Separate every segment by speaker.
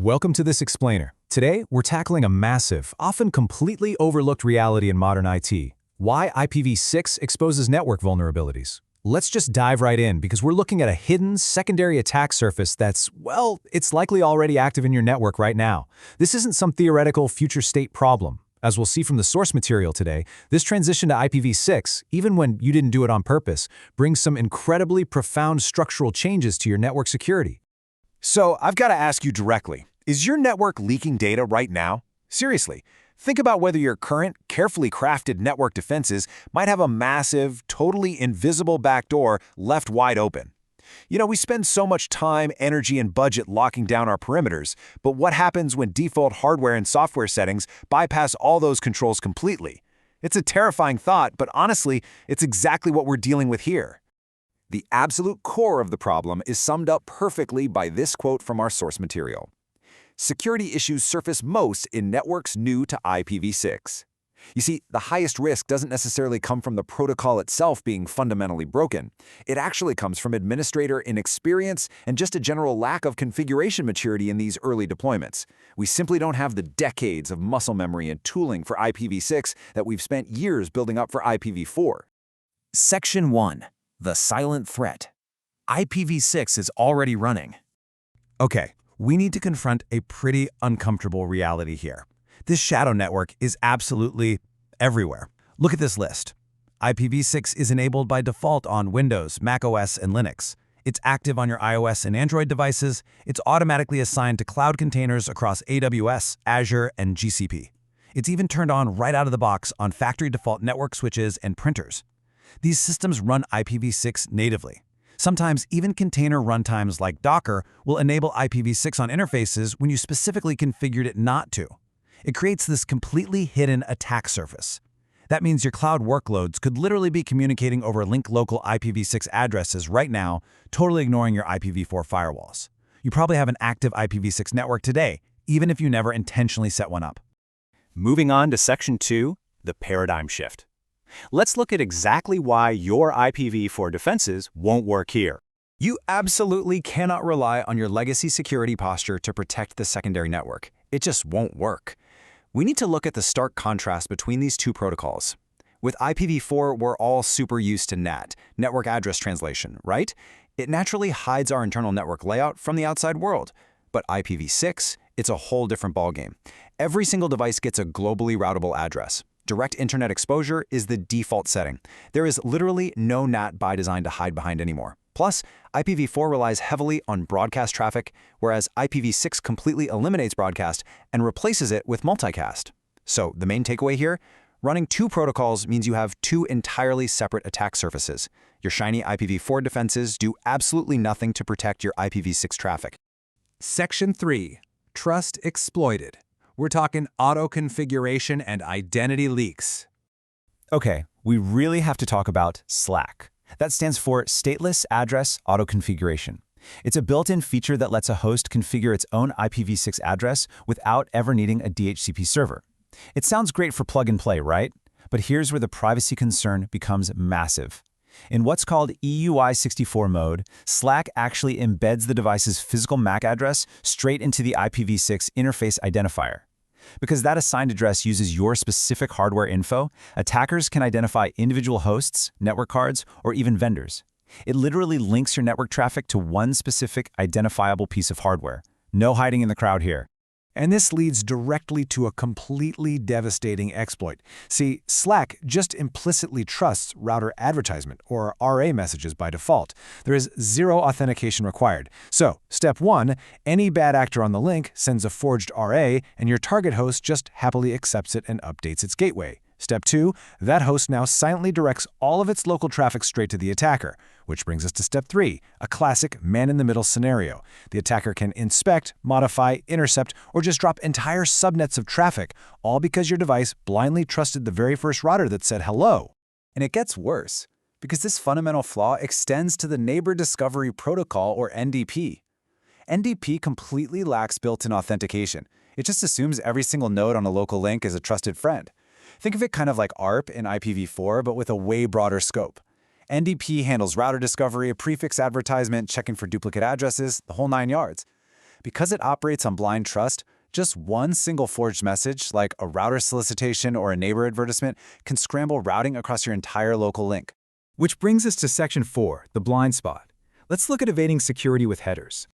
Speaker 1: Welcome to this explainer. Today, we're tackling a massive, often completely overlooked reality in modern IT: why IPv6 exposes network vulnerabilities. Let's just dive right in because we're looking at a hidden, secondary attack surface that's, well, it's likely already active in your network right now. This isn't some theoretical future state problem. As we'll see from the source material today, this transition to IPv6, even when you didn't do it on purpose, brings some incredibly profound structural changes to your network security.
Speaker 2: So I've got to ask you directly, is your network leaking data right now? Seriously, think about whether your current, carefully crafted network defenses might have a massive, totally invisible backdoor left wide open. We spend so much time, energy, and budget locking down our perimeters, but what happens when default hardware and software settings bypass all those controls completely? It's a terrifying thought, but honestly, it's exactly what we're dealing with here. The absolute core of the problem is summed up perfectly by this quote from our source material. Security issues surface most in networks new to IPv6. You see, the highest risk doesn't necessarily come from the protocol itself being fundamentally broken. It actually comes from administrator inexperience and just a general lack of configuration maturity in these early deployments. We simply don't have the decades of muscle memory and tooling for IPv6 that we've spent years building up for IPv4.
Speaker 3: Section 1. The silent threat. IPv6 is already running.
Speaker 1: Okay, we need to confront a pretty uncomfortable reality here. This shadow network is absolutely everywhere. Look at this list. IPv6 is enabled by default on Windows, macOS, and Linux. It's active on your iOS and Android devices. It's automatically assigned to cloud containers across AWS, Azure, and GCP. It's even turned on right out of the box on factory default network switches and printers. These systems run IPv6 natively. Sometimes even container runtimes like Docker will enable IPv6 on interfaces when you specifically configured it not to. It creates this completely hidden attack surface. That means your cloud workloads could literally be communicating over linked local IPv6 addresses right now, totally ignoring your IPv4 firewalls. You probably have an active IPv6 network today, even if you never intentionally set one up.
Speaker 2: Moving on to Section 2, the paradigm shift. Let's look at exactly why your IPv4 defenses won't work here.
Speaker 1: You absolutely cannot rely on your legacy security posture to protect the secondary network. It just won't work. We need to look at the stark contrast between these two protocols. With IPv4, we're all super used to NAT, network address translation, right? It naturally hides our internal network layout from the outside world. But IPv6, it's a whole different ballgame. Every single device gets a globally routable address. Direct internet exposure is the default setting. There is literally no NAT by design to hide behind anymore. Plus, IPv4 relies heavily on broadcast traffic, whereas IPv6 completely eliminates broadcast and replaces it with multicast. So the main takeaway here, running two protocols means you have two entirely separate attack surfaces. Your shiny IPv4 defenses do absolutely nothing to protect your IPv6 traffic. Section 3. Trust exploited. We're talking auto-configuration and identity leaks. Okay, we really have to talk about SLAC. That stands for Stateless Address Auto-Configuration. It's a built-in feature that lets a host configure its own IPv6 address without ever needing a DHCP server. It sounds great for plug-and-play, right? But here's where the privacy concern becomes massive. In what's called EUI64 mode, SLAC actually embeds the device's physical MAC address straight into the IPv6 interface identifier. Because that assigned address uses your specific hardware info, attackers can identify individual hosts, network cards, or even vendors. It literally links your network traffic to one specific identifiable piece of hardware. No hiding in the crowd here. And this leads directly to a completely devastating exploit. See, SLAC just implicitly trusts router advertisement, or RA messages by default. There is zero authentication required. So, step 1, any bad actor on the link sends a forged RA, and your target host just happily accepts it and updates its gateway. Step 2, that host now silently directs all of its local traffic straight to the attacker. Which brings us to Step 3, a classic man-in-the-middle scenario. The attacker can inspect, modify, intercept, or just drop entire subnets of traffic, all because your device blindly trusted the very first router that said hello. And it gets worse, because this fundamental flaw extends to the Neighbor Discovery Protocol, or NDP. NDP completely lacks built-in authentication. It just assumes every single node on a local link is a trusted friend. Think of it kind of like ARP in IPv4, but with a way broader scope. NDP handles router discovery, prefix advertisement, checking for duplicate addresses, the whole 9 yards.
Speaker 2: Because it operates on blind trust, just one single forged message, like a router solicitation or a neighbor advertisement, can scramble routing across your entire local link.
Speaker 4: Which brings us to Section 4, the blind spot. Let's look at evading security with headers.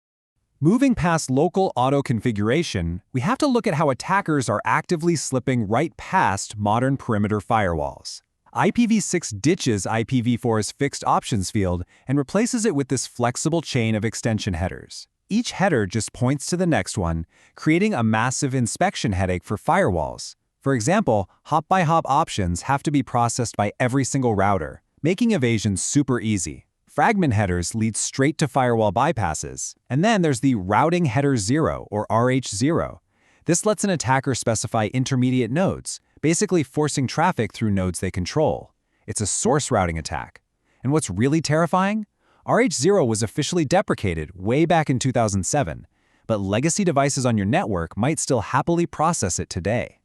Speaker 3: Moving past local auto-configuration, we have to look at how attackers are actively slipping right past modern perimeter firewalls. IPv6 ditches IPv4's fixed options field and replaces it with this flexible chain of extension headers. Each header just points to the next one, creating a massive inspection headache for firewalls. For example, hop-by-hop options have to be processed by every single router, making evasion super easy. Fragment headers lead straight to firewall bypasses. And then there's the routing header 0, or RH0. This lets an attacker specify intermediate nodes, basically forcing traffic through nodes they control. It's a source routing attack. And what's really terrifying? RH0 was officially deprecated way back in 2007, but legacy devices on your network might still happily process it today.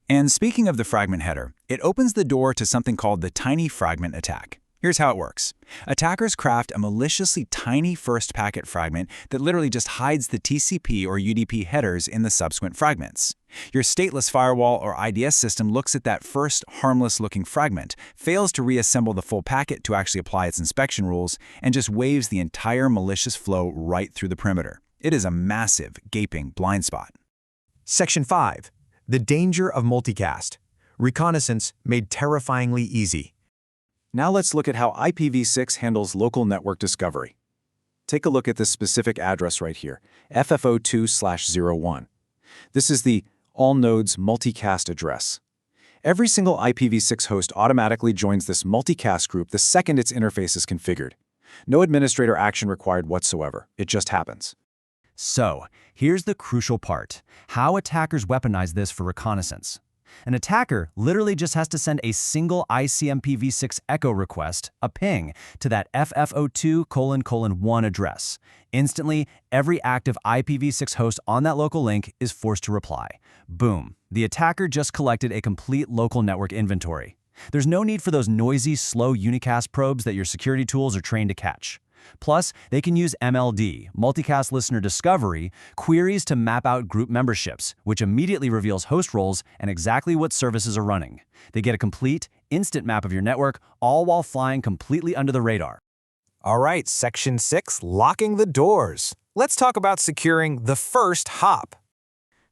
Speaker 4: And speaking of the fragment header, it opens the door to something called the tiny fragment attack. Here's how it works. Attackers craft a maliciously tiny first packet fragment that literally just hides the TCP or UDP headers in the subsequent fragments. Your stateless firewall or IDS system looks at that first harmless-looking fragment, fails to reassemble the full packet to actually apply its inspection rules, and just waves the entire malicious flow right through the perimeter. It is a massive, gaping blind spot.
Speaker 2: Section 5. The danger of multicast. Reconnaissance made terrifyingly easy. Now let's look at how IPv6 handles local network discovery. Take a look at this specific address right here, FFO2/01. This is the all nodes multicast address. Every single IPv6 host automatically joins this multicast group the second its interface is configured. No administrator action required whatsoever. It just happens.
Speaker 3: So, here's the crucial part: how attackers weaponize this for reconnaissance. An attacker literally just has to send a single ICMPv6 echo request, a ping, to that FFO2::1 address. Instantly, every active IPv6 host on that local link is forced to reply. Boom. The attacker just collected a complete local network inventory. There's no need for those noisy, slow unicast probes that your security tools are trained to catch. Plus, they can use MLD, Multicast Listener Discovery, queries to map out group memberships, which immediately reveals host roles and exactly what services are running. They get a complete, instant map of your network, all while flying completely under the radar.
Speaker 2: All right, Section 6, locking the doors. Let's talk about securing the first hop.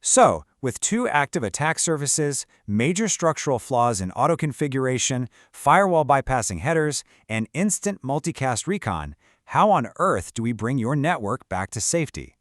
Speaker 2: So, with 2 active attack surfaces, major structural flaws in auto-configuration, firewall bypassing headers, and instant multicast recon, how on earth do we bring your network back to safety?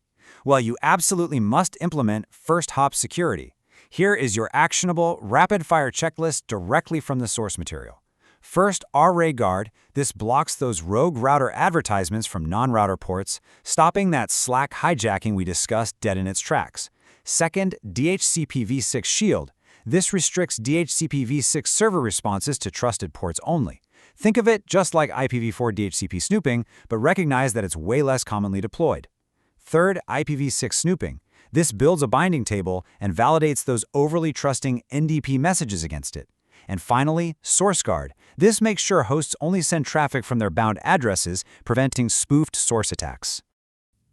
Speaker 2: Well, you absolutely must implement first hop security. Here is your actionable, rapid-fire checklist directly from the source material. First, RA Guard. This blocks those rogue router advertisements from non-router ports, stopping that Slack hijacking we discussed dead in its tracks. Second, DHCPv6 Shield. This restricts DHCPv6 server responses to trusted ports only. Think of it just like IPv4 DHCP snooping, but recognize that it's way less commonly deployed. Third, IPv6 snooping. This builds a binding table and validates those overly trusting NDP messages against it. And finally, SourceGuard. This makes sure hosts only send traffic from their bound addresses, preventing spoofed source attacks.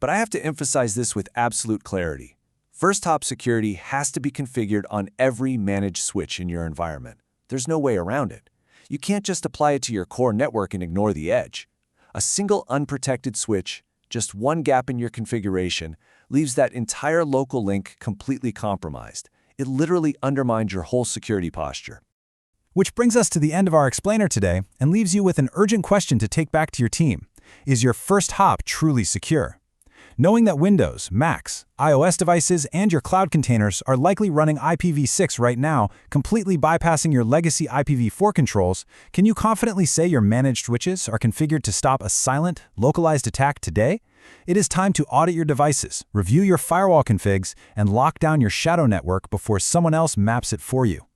Speaker 5: But I have to emphasize this with absolute clarity. First hop security has to be configured on every managed switch in your environment. There's no way around it. You can't just apply it to your core network and ignore the edge. A single unprotected switch, just one gap in your configuration, leaves that entire local link completely compromised. It literally undermines your whole security posture.
Speaker 4: Which brings us to the end of our explainer today and leaves you with an urgent question to take back to your team. Is your first hop truly secure? Knowing that Windows, Macs, iOS devices, and your cloud containers are likely running IPv6 right now, completely bypassing your legacy IPv4 controls, can you confidently say your managed switches are configured to stop a silent, localized attack today? It is time to audit your devices, review your firewall configs, and lock down your shadow network before someone else maps it for you.